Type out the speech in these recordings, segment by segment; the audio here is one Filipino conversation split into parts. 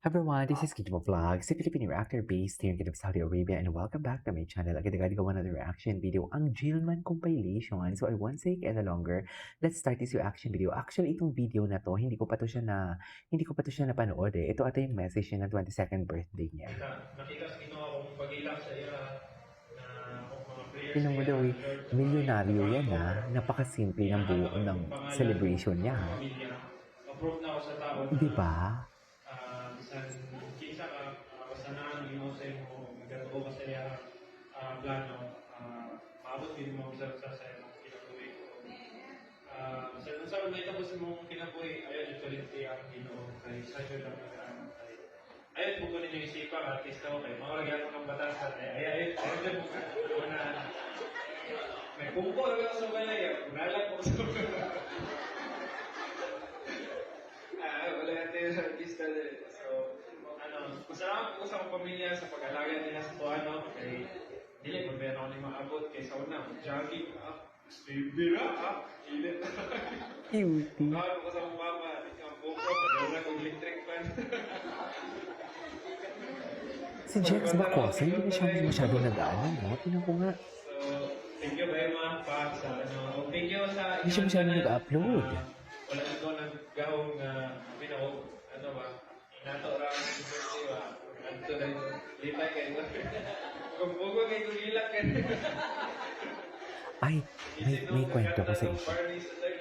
Everyone, this is Kitmo Vlogs, a Filipino reactor based here in Saudi Arabia, and welcome back to my channel. Agad-agad gawa another reaction video, ang Jillman compilation. So I won't take any longer. Let's start this reaction video. Actually, itong video na to, hindi ko pa to siya napanood eh. Ito ata yung message niya ng 22nd birthday niya. Nakikas ito akong pag-ilak sa iya na akong mga prayers Tingnan mo daw eh, milyonaryo yan ha. Napakasimple ng buo ng celebration niya ha. Approve na ako sa tao na Diba? bisan kinsa ka basanaan Ginoo sa imo magatuo ka sa iya plano maabot din mo sa imong kinabuhi sa may tapos imong kinabuhi ayo dito ulit ang Ginoo kay sa jud lang kay ayo po ko ninyo isipan at least daw kay mga regalo ng batasan ayo mo na may pungko lang sa balay unalan ko sa wala natin sa artista din. So, masalamat po sa akong pamilya sa pag-alaga nila sa tuwano. Kay, dili, magbayan ako ng maabot. Kay sa una, jogging, bira, ilit. Cutie. Mahal ko sa akong mama, ang buko, pag-ala kong electric fan. Si Jex Bacosa, hindi na siya masyadong nag-aalam, no? Tingnan ko nga. So, thank you very much pa sa, thank you sa... Hindi siya masyadong nag-upload. Wala na ko naggahong ba, inato ra si birthday ba, anto na ito, lipay kayo. Kung bugo kayo gulilak kayo. Ay, may kwento ko sa inyo.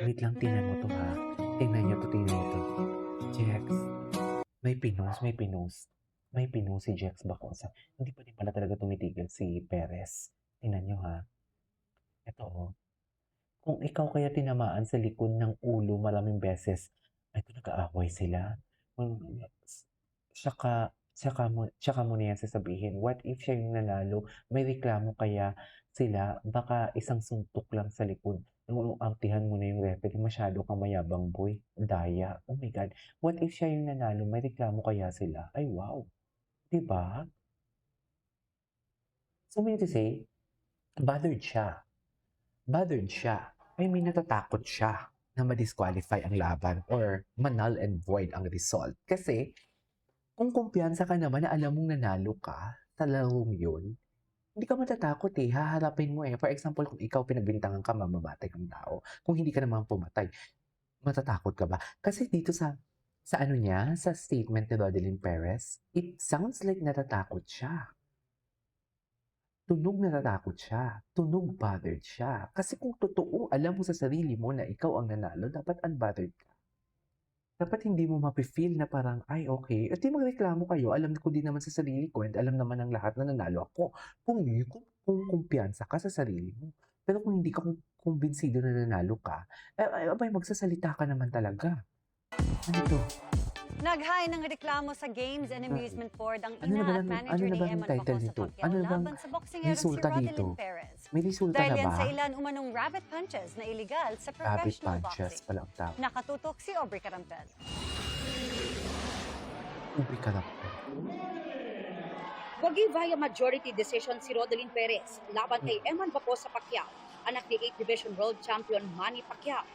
Wait lang, tingnan mo to ha. Tingnan nyo to. Jex, may pinos si Jex Bacosa. Hindi pa din pala talaga tumitigil si Perez. Tingnan nyo ha. Ito oh. Kung ikaw kaya tinamaan sa likod ng ulo maraming beses, ay kung nag-aaway sila. Tsaka mo na yan sasabihin, what if siya yung nanalo, may reklamo kaya sila, baka isang suntok lang sa likod. Nung artihan mo na yung referee, masyado ka mayabang boy, daya, oh my God. What if siya yung nanalo, may reklamo kaya sila? Ay wow, diba? So mean to say, bothered siya. I mean, natatakot siya na ma-disqualify ang laban or ma-null and void ang result. Kasi, kung kumpiyansa ka naman na alam mong nanalo ka sa larong yun, hindi ka matatakot eh. Haharapin mo eh. For example, kung ikaw pinagbintangan ka, mamamatay kang tao. Kung hindi ka naman pumatay, matatakot ka ba? Kasi dito sa ano niya, sa statement ni Rodelyn Perez, it sounds like natatakot siya. Tunog natatakot siya, tunog bothered siya. Kasi kung totoo, alam mo sa sarili mo na ikaw ang nanalo, dapat unbothered ka. Dapat hindi mo mapifeel na parang, ay okay, at di magreklamo kayo, alam ko din naman sa sarili ko, and alam naman ng lahat na nanalo ako. Kung kumpiyansa ka sa sarili mo. Pero kung hindi ka kumbinsido na nanalo ka, abay, magsasalita ka naman talaga. Ano to? Nag-high ng reklamo sa Games and Amusement Board ang Ano ina at manager ni Eman Bacosa Pacquiao laban sa boksingero si Rodelyn Perez. May resulta Dahil na yan ba? sa ilan umanong rabbit punches na iligal sa Rabbit professional punches boxing. pala ang tawag. Nakatutok si Aubrey Carampel. Ubi ka na. Wagi via majority decision si Rodelyn Perez laban kay Eman Bacosa Pacquiao, anak ni 8th Division World Champion Manny Pacquiao.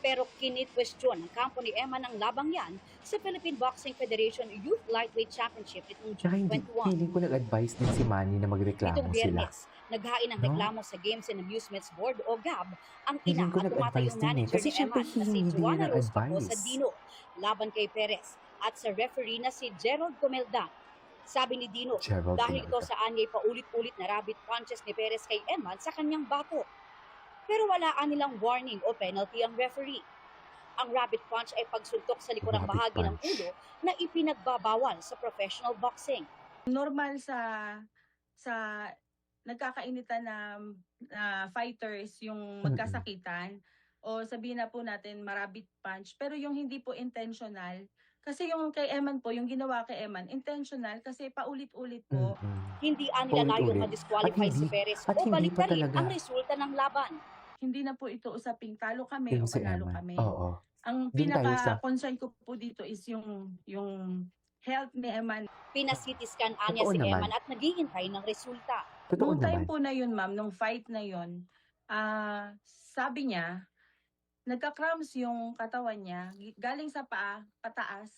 Pero kini-question ng kampo ni Eman ang labang yan sa Philippine Boxing Federation Youth Lightweight Championship itong Tsaka June hindi 21. ko nag-advise din si Manny na magreklamo Itong sila. Biyernes, naghain ng reklamo sa Games and Amusements Board o GAB ang Hindi ina ko at nag-advise tumatayong din eh. manager Kasi ni syempre Eman na si hindi Juana niya Rose nag-advise. Bacosa Dino laban kay Perez at sa referee na si Gerald Comeldan. Sabi ni Dino, Gerald dahil ito Comeldan. sa anyay paulit-ulit na rabbit punches ni Perez kay Eman sa kanyang bato. Pero wala nilang warning o penalty ang referee. Ang rabbit punch ay pagsuntok sa likurang Rabbit bahagi ng punch. ulo na ipinagbabawal sa professional boxing. Normal sa nagkakainitan na fighters yung magkasakitan o sabihin na po natin marabit punch, pero yung hindi po intentional, kasi yung kay Eman po, yung ginawa kay Eman, intentional kasi paulit-ulit po. Hindi nila layong Paulit-ulit. ma-disqualify At si hindi- Perez at o hindi pa baliktarin talaga. ang resulta ng laban. Hindi na po ito usaping talo kami Yung o si panalo Eman. kami. Oo. Ang Doon tayo sa- pinaka-concern ko po dito is yung health ni Eman. Pina-CT scan anya Totoo si naman. Eman at naghihintay ng resulta. Totoo Nung time naman. po na yun, ma'am, nung fight na yun, sabi niya, nagka-cramps yung katawan niya, galing sa paa, pataas,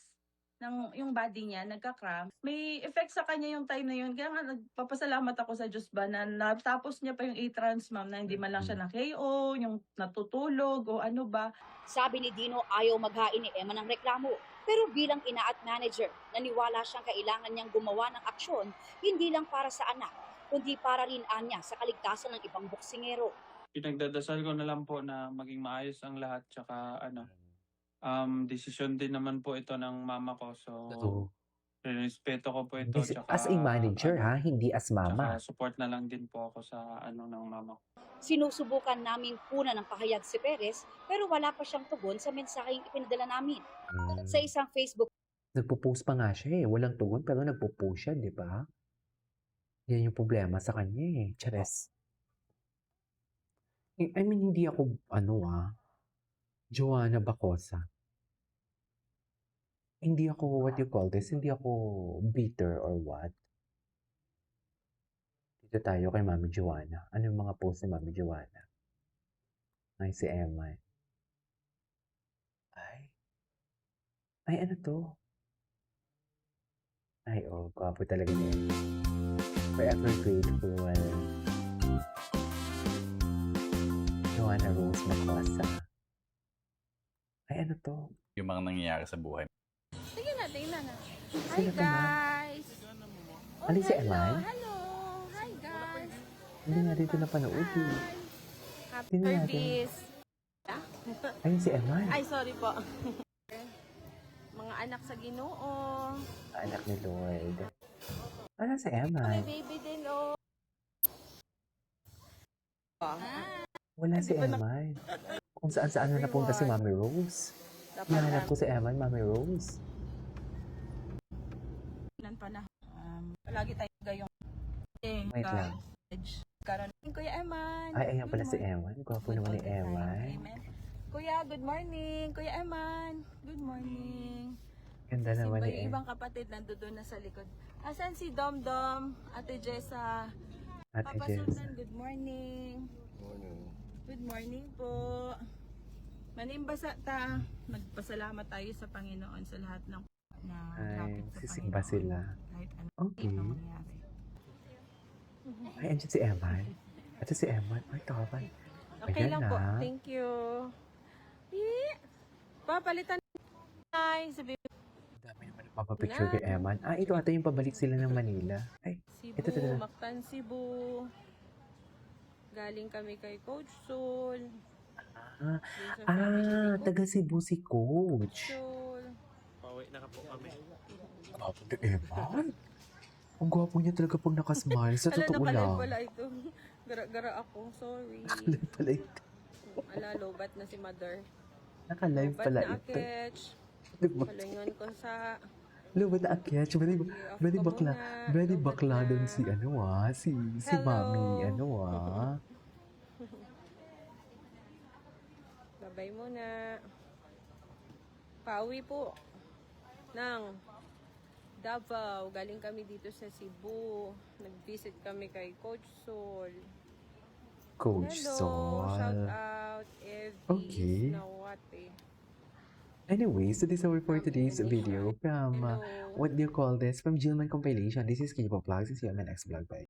yung body niya, nagka-cramp. May effect sa kanya yung time na yun. Kaya nga nagpapasalamat ako sa Diyos ba na natapos niya pa yung 8 rounds, ma'am, na hindi man lang siya na KO, yung natutulog o ano ba. Sabi ni Dino ayaw maghain ni Emma ng reklamo. Pero bilang ina at manager, naniwala siyang kailangan niyang gumawa ng aksyon hindi lang para sa anak, kundi para rin anya sa kaligtasan ng ibang boksingero. Pinagdadasal ko na lang po na maging maayos ang lahat, tsaka desisyon din naman po ito ng mama ko, so Totoo. respeto ko po ito, tsaka As a manager ha, hindi as tsaka mama. support na lang din po ako sa ng mama ko. Sinusubukan naming kunan ng pahayag si Perez pero wala pa siyang tugon sa mensaheng ipinadala namin. Sa isang Facebook Nagpo-post pa nga siya eh. Walang tugon pero nagpo-post siya, di ba? Yan yung problema sa kanya eh. Chares. I mean, hindi ako, Joanna Bacosa. Hindi ako, what you call this, hindi ako bitter or what. Dito tayo kay Mami Joanna. Ano yung mga post ni Mami Joanna? Ay, si Emma. Ay, ano to? Ay, oh, gwapo talaga niya. Forever grateful. Joanna Rose Bacosa. Ay, ano to? Yung mga nangyayari sa buhay. Sige na, tingnan na. Hi Sino ka, ma'am? guys! Ano si Eman? Hello! Hi guys! Hindi nga dito napanood eh. Happy Tingnan natin. service! Ayun si Eman. Ay, sorry po. Mga anak sa Ginoo. Anak ni Lord. Ano si May Eman? baby din, oh. Wala si Eman. Kung saan-saan na napunta si Mami Rose. Nahanap ko si Eman, Mami Rose. Ilan pa na. Lagi tayo gayong. Wait lang. Karon Kuya Eman. Ay, ayan pala si Eman. Gwapo naman ni Eman. Amen. Kuya, good morning. Kuya Eman, good morning. Ganda naman Simba ni yung Eman. ibang kapatid nandoon na sa likod. Asan si Domdom? Ate Jessa? Ate Papa Jess. Sultan, good morning. Good morning po. Manimbasa ta. Magpasalamat tayo sa Panginoon sa lahat ng na Ay, lapit sa sisimba Panginoon. sila. Kahit ano Okay. ang mangyari. Ay, andyan si Eman. Ito si Eman. Ay, kawan. Okay Ayan lang po. na. Thank you. Papalitan ay sabi Dami naman nagpapapicture kay Eman. Ah, ito ata yung pabalik sila ng Manila. Ay, Cebu, ito. Mactan, Cebu. Galing kami kay Coach Sol. Ah, Dun sa family ni Coach taga Cebu si Coach. Sol. Pauwi na po kami. Gwapo ni Eman. Ang gwapo niya talaga pag nakasmile. Sa totoo nakalive lang. pala ito. Gara-gara ako. Sorry. Nakalive pala ito. Ala, lobat na si Mother. Nakalive Lobat pala na ito. aketch. Diba? Palingon ko sa... Lubat na akyat. Very bakla. Very bakla doon si si Hello. Mami, Babay muna. Pauwi po. Nang Davao. Galing kami dito sa Cebu. Nag-visit kami kay Coach Sol. Coach Hello. Sol. Shout out. Evie. Okay. Nawate. Anyways, so this is all for today's video from, Hello. what do you call this? From Gilman Compilation. This is K-Pop Vlogs. This is your next vlog. Bye.